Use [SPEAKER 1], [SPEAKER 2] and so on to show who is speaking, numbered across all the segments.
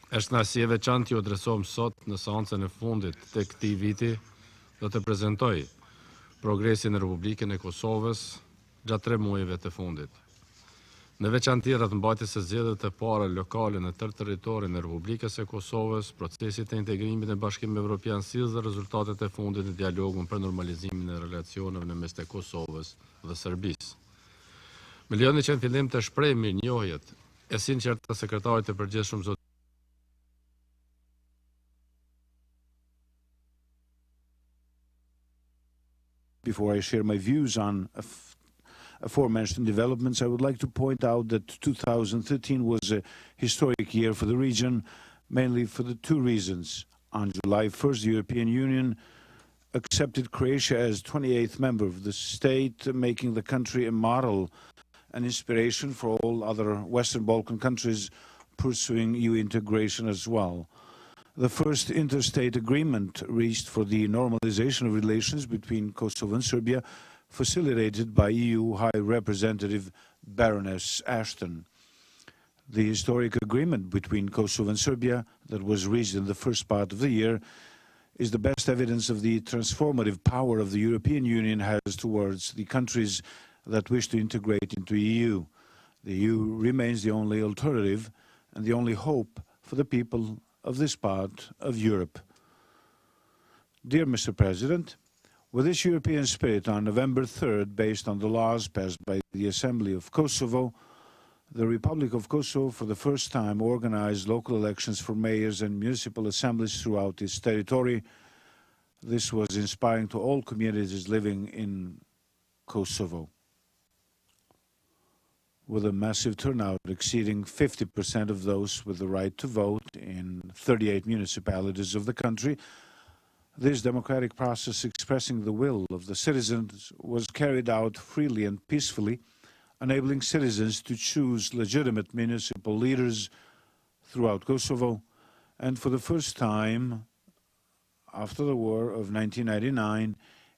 [SPEAKER 1] Është kënaqësi e veçantë ju adresohem sot në seancën e fundit të këtij viti do të prezantoj progresin e Republikën e Kosovës gjatë 3 muajve të fundit. Në veçantë rrëmbajtjes së zgjedhjeve të para lokale në tërë territorin e Republikës e Kosovës, procesi të integrimit në Bashkimin Evropian sill dhe rezultatet e fundit në dialogun për normalizimin e relacioneve në mes të Kosovës dhe Serbisë. Më lejoni që në fillim të shpreh mirënjohjet e sinqertë të sekretarit të përgjithshëm zot
[SPEAKER 2] Before I share my views on aforementioned developments, I would like to point out that 2013 was a historic year for the region, mainly for the two reasons. On July 1st, the European Union accepted Croatia as 28th member of the state, making the country a model and inspiration for all other Western Balkan countries pursuing EU integration as well. The first interstate agreement reached for the normalization of relations between Kosovo and Serbia, facilitated by EU High Representative Baroness Ashton. The historic agreement between Kosovo and Serbia that was reached in the first part of the year is the best evidence of the transformative power of the European Union has towards the countries that wish to integrate into the EU. The EU remains the only alternative and the only hope for the people of this part of Europe. Dear Mr. President, with this European spirit, on November 3rd, based on the laws passed by the Assembly of Kosovo, the Republic of Kosovo for the first time organized local elections for mayors and municipal assemblies throughout its territory. This was inspiring to all communities living in Kosovo. With a massive turnout exceeding 50% of those with the right to vote in 38 municipalities of the country, this democratic process expressing the will of the citizens was carried out freely and peacefully, enabling citizens to choose legitimate municipal leaders throughout Kosovo, and for the first time after the war of 1999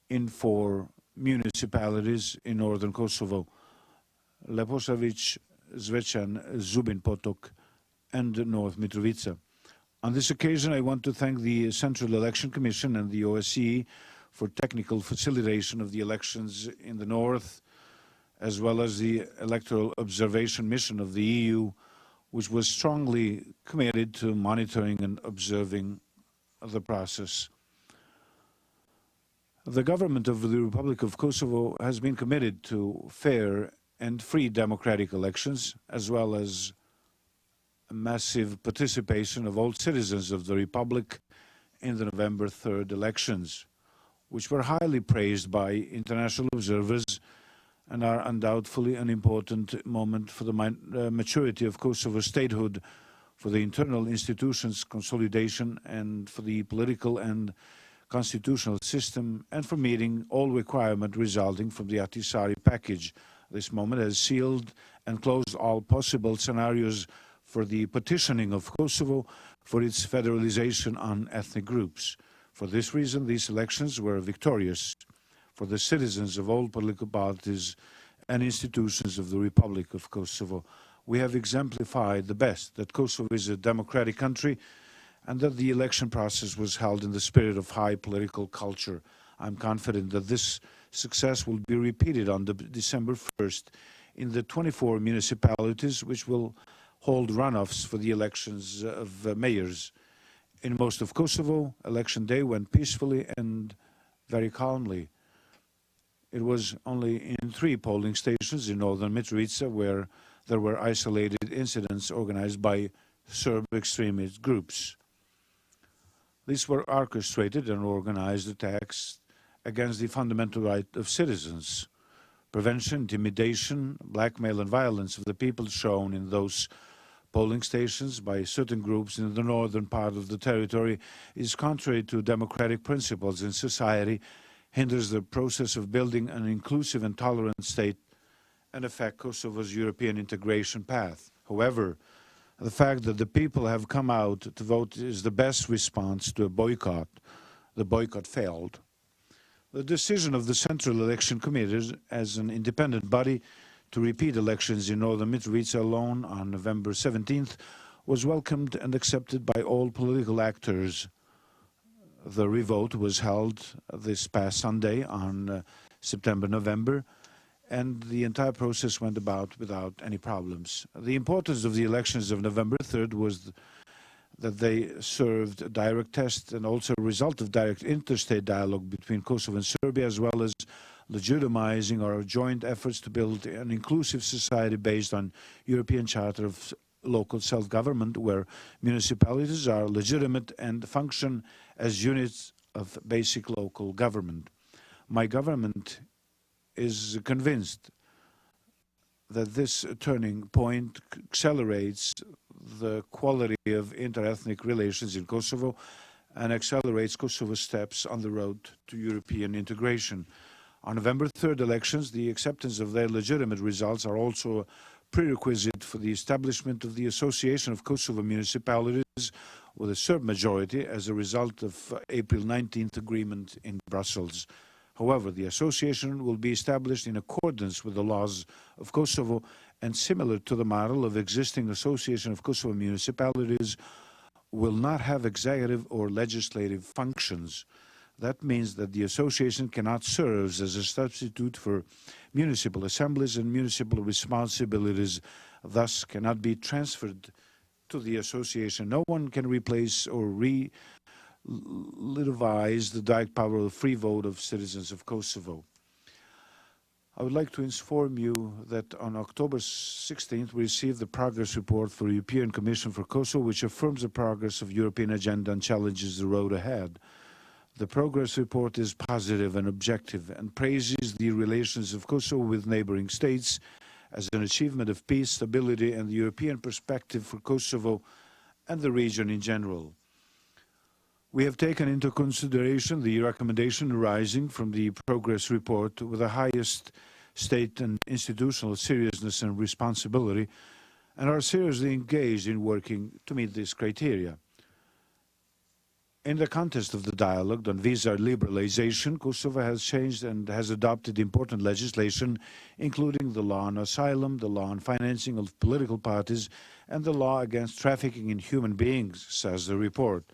[SPEAKER 2] in 4 municipalities in northern Kosovo: Leposavic, Zvečan, Zubin Potok, and North Mitrovica. On this occasion, I want to thank the Central Election Commission and the OSCE for technical facilitation of the elections in the north, as well as the Electoral Observation Mission of the EU, which was strongly committed to monitoring and observing the process. The government of the Republic of Kosovo has been committed to fair and free democratic elections, as well as a massive participation of all citizens of the Republic in the November 3rd elections, which were highly praised by international observers and are undoubtedly an important moment for the maturity of Kosovo's statehood, for the internal institutions' consolidation, and for the political and constitutional system, and for meeting all requirements resulting from the Ahtisaari package. This moment has sealed and closed all possible scenarios for the partitioning of Kosovo, for its federalization on ethnic groups. For this reason, these elections were victorious for the citizens of all political parties and institutions of the Republic of Kosovo. We have exemplified the best that Kosovo is a democratic country and that the election process was held in the spirit of high political culture. I'm confident that this success will be repeated on December 1st in the 24 municipalities which will hold runoffs for the elections of mayors. In most of Kosovo, election day went peacefully and very calmly. It was only in 3 polling stations in northern Mitrovica where there were isolated incidents organized by Serb extremist groups. These were orchestrated and organized attacks against the fundamental right of citizens. Prevention, intimidation, blackmail and violence of the people shown in those polling stations by certain groups in the northern part of the territory is contrary to democratic principles in society, hinders the process of building an inclusive and tolerant state, and affect Kosovo's European integration path. However, the fact that the people have come out to vote is the best response to a boycott. The boycott failed. The decision of the Central Election Committee as an independent body to repeat elections in northern Mitrovica alone on November 17th was welcomed and accepted by all political actors. The revote was held this past Sunday on September-November, and the entire process went about without any problems. The importance of the elections of November 3rd was that they served a direct test and also a result of direct interstate dialogue between Kosovo and Serbia, as well as legitimizing our joint efforts to build an inclusive society based on European Charter of Local Self-Government, where municipalities are legitimate and function as units of basic local government. My government is convinced that this turning point accelerates the quality of interethnic relations in Kosovo and accelerates Kosovo's steps on the road to European integration. On November 3rd elections, the acceptance of their legitimate results are also a prerequisite for the establishment of the Association of Kosovo Municipalities with a Serb majority as a result of April 19th agreement in Brussels. However, the association will be established in accordance with the laws of Kosovo and similar to the model of existing Association of Kosovo Municipalities will not have executive or legislative functions. That means that the association cannot serve as a substitute for municipal assemblies, and municipal responsibilities thus cannot be transferred to the association. No one can replace or relativize the direct power of free vote of citizens of Kosovo. I would like to inform you that on October 16th we received the progress report for the European Commission for Kosovo, which affirms the progress of European agenda and challenges the road ahead. The progress report is positive and objective and praises the relations of Kosovo with neighboring states as an achievement of peace, stability, and the European perspective for Kosovo and the region in general. We have taken into consideration the recommendation arising from the progress report with the highest state and institutional seriousness and responsibility, and are seriously engaged in working to meet this criteria. In the context of the dialogue on visa liberalization, Kosovo has changed and has adopted important legislation, including the law on asylum, the law on financing of political parties, and the law against trafficking in human beings, says the report.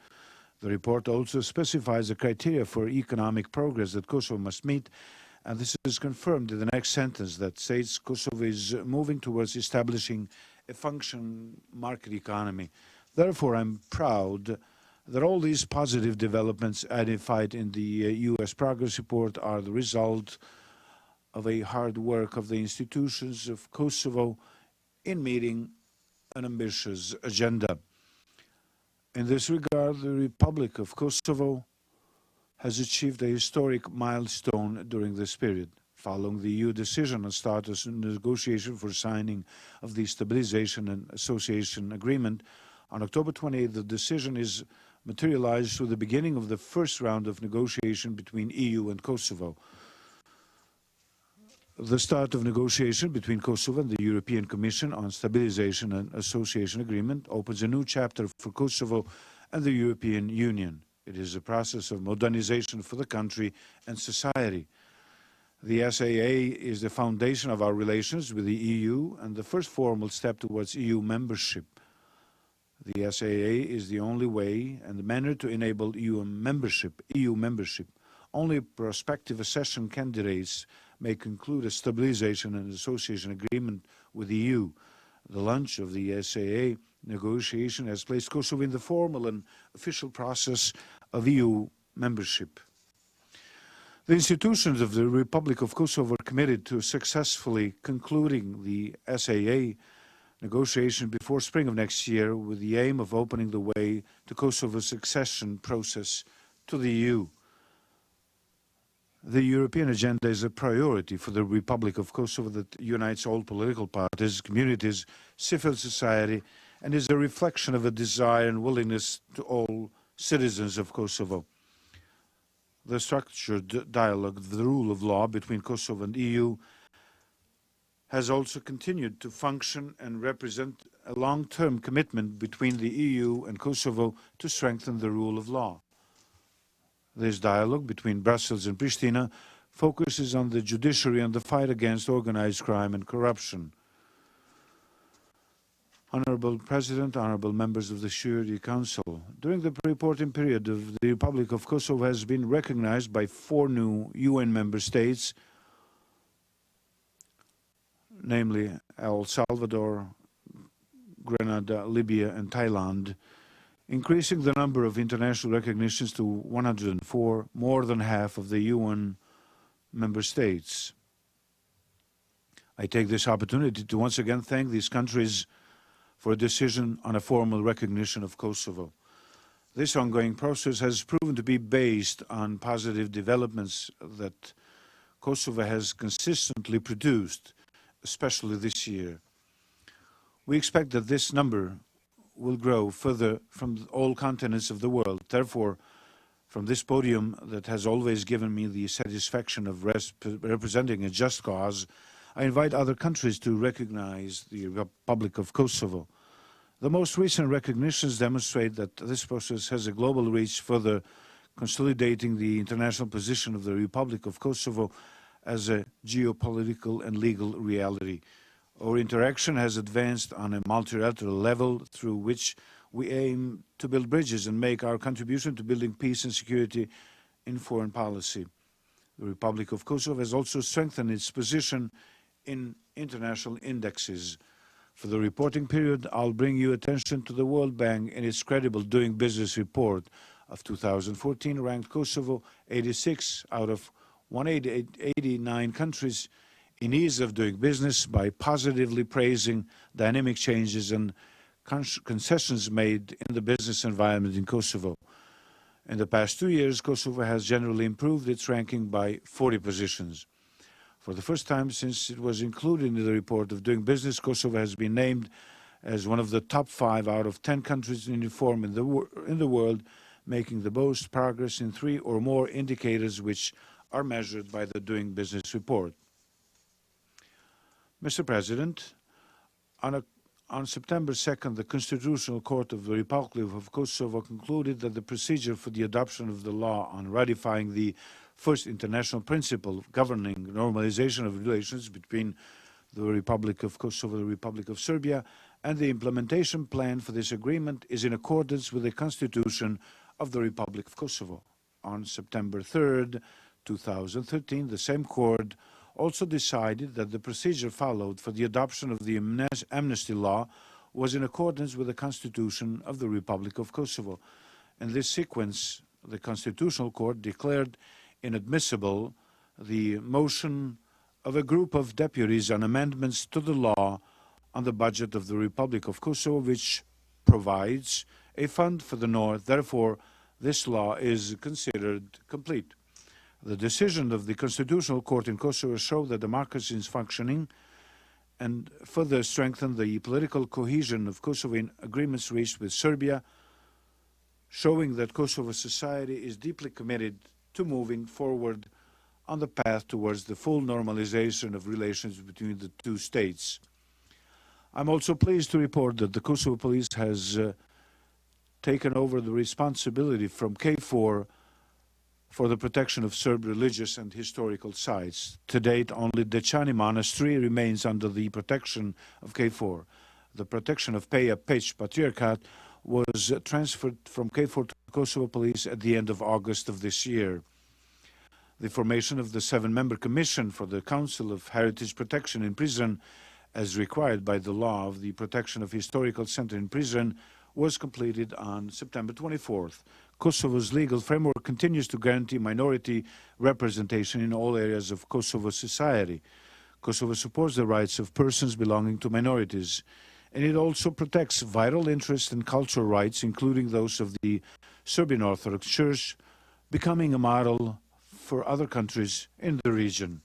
[SPEAKER 2] The report also specifies the criteria for economic progress that Kosovo must meet, and this is confirmed in the next sentence that states Kosovo is moving towards establishing a functioning market economy. Therefore, I'm proud that all these positive developments identified in the U.S. progress report are the result of a hard work of the institutions of Kosovo in meeting an ambitious agenda. In this regard, the Republic of Kosovo has achieved a historic milestone during this period. Following the EU decision on status and negotiation for signing of the Stabilization and Association Agreement, on October 28th, the decision is materialized through the beginning of the first round of negotiation between EU and Kosovo. The start of negotiation between Kosovo and the European Commission on Stabilization and Association Agreement opens a new chapter for Kosovo and the European Union. It is a process of modernization for the country and society. The SAA is the foundation of our relations with the EU and the first formal step towards EU membership. The SAA is the only way and the manner to enable EU membership. Only prospective accession candidates may conclude a stabilization and association agreement with the EU. The launch of the SAA negotiation has placed Kosovo in the formal and official process of EU membership. The institutions of the Republic of Kosovo are committed to successfully concluding the SAA negotiation before spring of next year, with the aim of opening the way to Kosovo's accession process to the EU. The European agenda is a priority for the Republic of Kosovo that unites all political parties, communities, civil society, and is a reflection of a desire and willingness to all citizens of Kosovo. The structured dialogue of the rule of law between Kosovo and EU has also continued to function and represent a long-term commitment between the EU and Kosovo to strengthen the rule of law. This dialogue between Brussels and Pristina focuses on the judiciary and the fight against organized crime and corruption. Honorable President, honorable members of the Security Council, during the reporting period, the Republic of Kosovo has been recognized by 4 new UN member states, namely El Salvador, Grenada, Libya, and Thailand, increasing the number of international recognitions to 104, more than half of the UN member states. I take this opportunity to once again thank these countries for a decision on a formal recognition of Kosovo. This ongoing process has proven to be based on positive developments that Kosovo has consistently produced, especially this year. We expect that this number will grow further from all continents of the world. Therefore, from this podium that has always given me the satisfaction of representing a just cause, I invite other countries to recognize the Republic of Kosovo. The most recent recognitions demonstrate that this process has a global reach, further consolidating the international position of the Republic of Kosovo as a geopolitical and legal reality. Our interaction has advanced on a multilateral level through which we aim to build bridges and make our contribution to building peace and security in foreign policy. The Republic of Kosovo has also strengthened its position in international indexes. For the reporting period, I'll bring you attention to the World Bank in its credible Doing Business report of 2014 ranked Kosovo 86 out of 189 countries in ease of doing business by positively praising dynamic changes and concessions made in the business environment in Kosovo. In the past 2 years, Kosovo has generally improved its ranking by 40 positions. For the first time since it was included in the report of Doing Business, Kosovo has been named as one of the top 5 out of 10 countries in reform in the world, making the most progress in 3 or more indicators which are measured by the Doing Business report. Mr. President, on September 2nd, the Constitutional Court of the Republic of Kosovo concluded that the procedure for the adoption of the law on ratifying the first international principle governing normalization of relations between the Republic of Kosovo, the Republic of Serbia, and the implementation plan for this agreement is in accordance with the Constitution of the Republic of Kosovo. On September 3rd, 2013, the same court also decided that the procedure followed for the adoption of the amnesty law was in accordance with the Constitution of the Republic of Kosovo. In this sequence, the Constitutional Court declared inadmissible the motion of a group of deputies on amendments to the law on the budget of the Republic of Kosovo, which provides a fund for the North. Therefore, this law is considered complete. The decision of the Constitutional Court in Kosovo showed that democracy is functioning and further strengthened the political cohesion of Kosovo in agreements reached with Serbia, showing that Kosovo society is deeply committed to moving forward on the path towards the full normalization of relations between the two states. I'm also pleased to report that the Kosovo police has taken over the responsibility from KFOR for the protection of Serb religious and historical sites. To date, only the Chani Monastery remains under the protection of KFOR. The protection of Peja Peć Patriarchate was transferred from KFOR to Kosovo Police at the end of August of this year. The formation of the 7-member Commission for the Council of Heritage Protection in Prison, as required by the law of the Protection of Historical Center in Prison, was completed on September 24th. Kosovo's legal framework continues to guarantee minority representation in all areas of Kosovo society. Kosovo supports the rights of persons belonging to minorities, and it also protects vital interests and cultural rights, including those of the Serbian Orthodox Church, becoming a model for other countries in the region.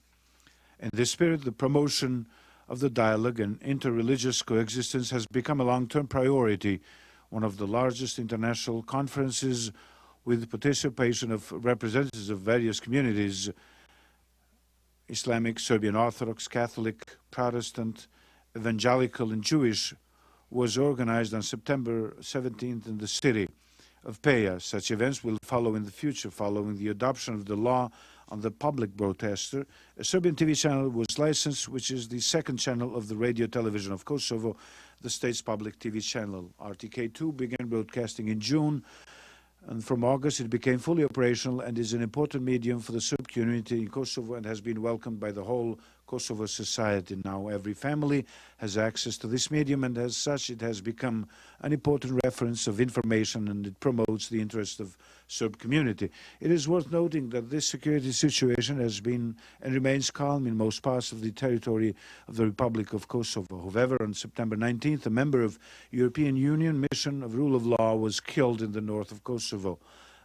[SPEAKER 2] In this spirit, the promotion of the dialogue and interreligious coexistence has become a long-term priority, one of the largest international conferences with participation of representatives of various communities, Islamic, Serbian Orthodox, Catholic, Protestant, Evangelical, and Jewish, was organized on September 17th in the city of Peja. Such events will follow in the future, following the adoption of the law on the public broadcaster. A Serbian TV channel was licensed, which is the second channel of the Radio Television of Kosovo, the state's public TV channel. RTK2 began broadcasting in June, and from August it became fully operational and is an important medium for the Serb community in Kosovo and has been welcomed by the whole Kosovo society. Now every family has access to this medium, and as such it has become an important reference of information, and it promotes the interest of Serb community. It is worth noting that this security situation has been and remains calm in most parts of the territory of the Republic of Kosovo. However, on September 19th, a member of European Union mission of rule of law was killed in the north of Kosovo.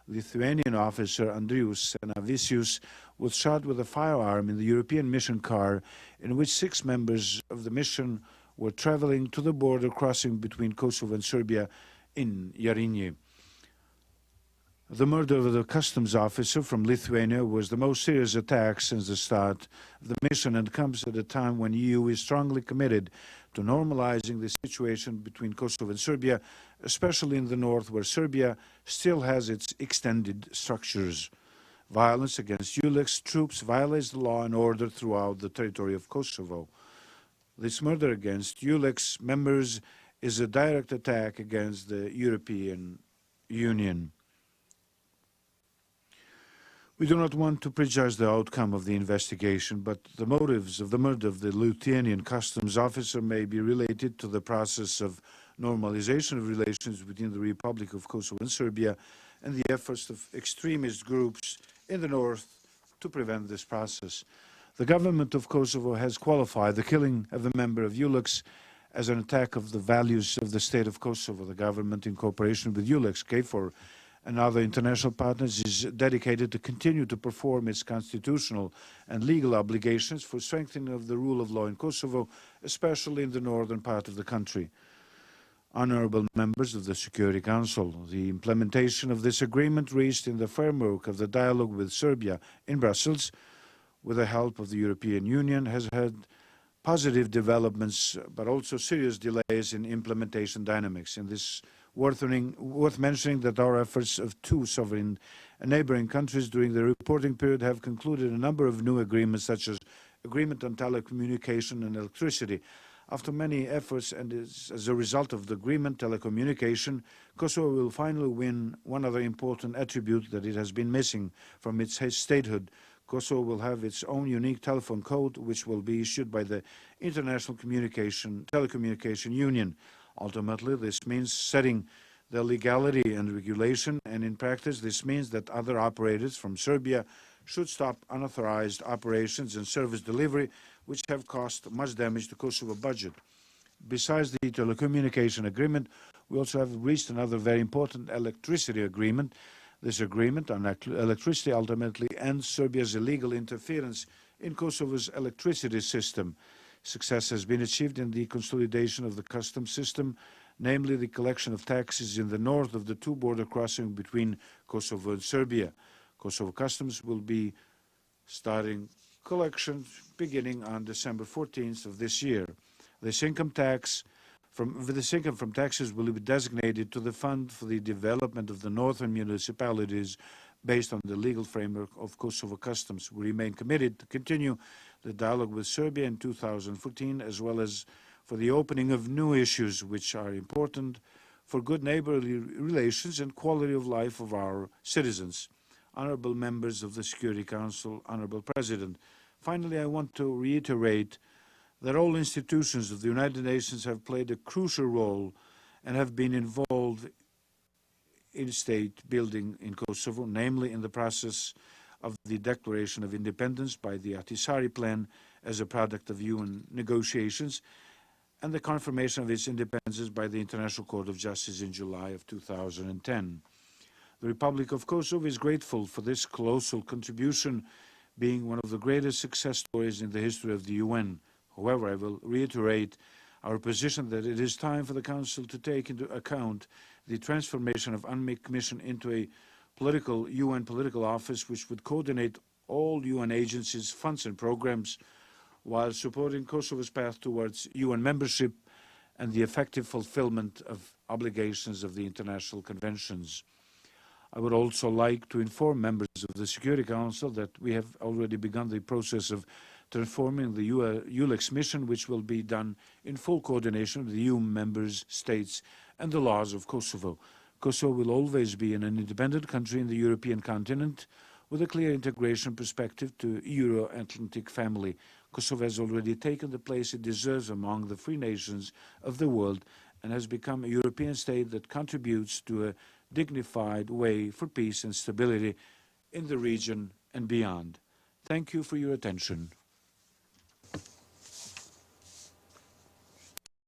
[SPEAKER 2] Lithuanian officer Andrius Senavicius was shot with a firearm in the European mission car in which 6 members of the mission were traveling to the border crossing between Kosovo and Serbia in Jarinje. The murder of the customs officer from Lithuania was the most serious attack since the start of the mission, and comes at a time when the EU is strongly committed to normalizing the situation between Kosovo and Serbia, especially in the north, where Serbia still has its extended structures. Violence against ULEX troops violates the law and order throughout the territory of Kosovo. This murder against ULEX members is a direct attack against the European Union. We do not want to prejudge the outcome of the investigation, but the motives of the murder of the Lithuanian customs officer may be related to the process of normalization of relations between the Republic of Kosovo and Serbia, and the efforts of extremist groups in the north to prevent this process. The government of Kosovo has qualified the killing of a member of ULEX as an attack of the values of the state of Kosovo. The government, in cooperation with ULEX, KFOR, and other international partners, is dedicated to continue to perform its constitutional and legal obligations for strengthening of the rule of law in Kosovo, especially in the northern part of the country. Honorable members of the Security Council, the implementation of this agreement reached in the framework of the dialogue with Serbia in Brussels, with the help of the European Union, has had positive developments, but also serious delays in implementation dynamics. In this worth mentioning that our efforts of 2 sovereign and neighboring countries during the reporting period have concluded a number of new agreements, such as agreement on telecommunication and electricity. After many efforts and as a result of the agreement telecommunication, Kosovo will finally win one other important attribute that it has been missing from its statehood. Kosovo will have its own unique telephone code, which will be issued by the International Telecommunication Union. Ultimately, this means setting the legality and regulation, and in practice this means that other operators from Serbia should stop unauthorized operations and service delivery, which have caused much damage to Kosovo budget. Besides the telecommunication agreement, we also have reached another very important electricity agreement. This agreement on electricity ultimately ends Serbia's illegal interference in Kosovo's electricity system. Success has been achieved in the consolidation of the customs system, namely the collection of taxes in the north of the 2 border crossing between Kosovo and Serbia. Kosovo Customs will be starting collection beginning on December 14th of this year. This income from taxes will be designated to the Fund for the Development of the Northern Municipalities based on the legal framework of Kosovo Customs. We remain committed to continue the dialogue with Serbia in 2014, as well as for the opening of new issues which are important for good neighborly relations and quality of life of our citizens. Honorable members of the Security Council, Honorable President, finally I want to reiterate that all institutions of the United Nations have played a crucial role and have been involved in state building in Kosovo, namely in the process of the Declaration of Independence by the Ahtisaari Plan as a product of UN negotiations, and the confirmation of its independence by the International Court of Justice in July of 2010. The Republic of Kosovo is grateful for this colossal contribution, being one of the greatest success stories in the history of the UN. However, I will reiterate our position that it is time for the Council to take into account the transformation of UNMIK Commission into a UN political office which would coordinate all UN agencies, funds and programs while supporting Kosovo's path towards UN membership and the effective fulfillment of obligations of the international conventions. I would also like to inform members of the Security Council that we have already begun the process of transforming the ULEX mission, which will be done in full coordination with the EU members, states, and the laws of Kosovo. Kosovo will always be an independent country in the European continent with a clear integration perspective to Euro-Atlantic family. Kosovo has already taken the place it deserves among the free nations of the world and has become a European state that contributes to a dignified way for peace and stability in the region and beyond. Thank you for your attention.